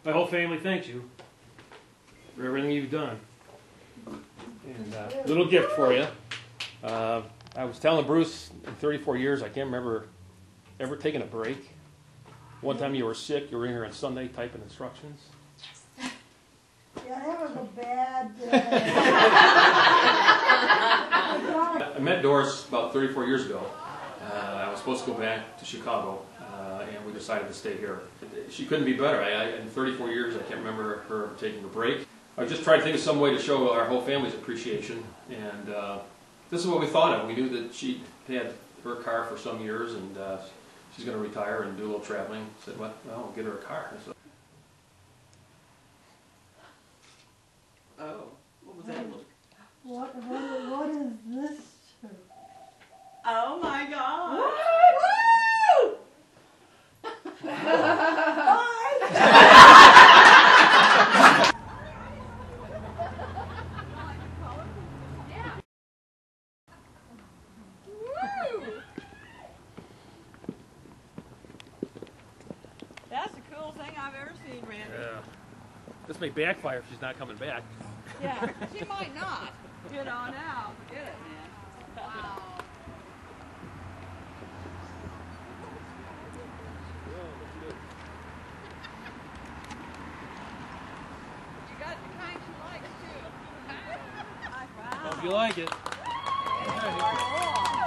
My whole family thanks you for everything you've done. And a little gift for you. I was telling Bruce, in 34 years, I can't remember ever taking a break. One time you were sick, you were in here on Sunday typing instructions. Yeah, that was a bad day. I met Doris about 34 years ago. I was supposed to go back to Chicago, and we decided to stay here. She couldn't be better. In 34 years, I can't remember her taking a break. I just tried to think of some way to show our whole family's appreciation, and this is what we thought of. We knew that she had her car for some years, and she's going to retire and do a little traveling. Said, well, we'll get her a car. So, oh, what was that? What is this? Oh my God! Woo! That's the coolest thing I've ever seen, Randy. yeah. This may backfire if she's not coming back. Yeah, she might not. Get on out. Forget it, man. Wow. You got the kind she likes, too. Wow. Hope you like it. Yeah.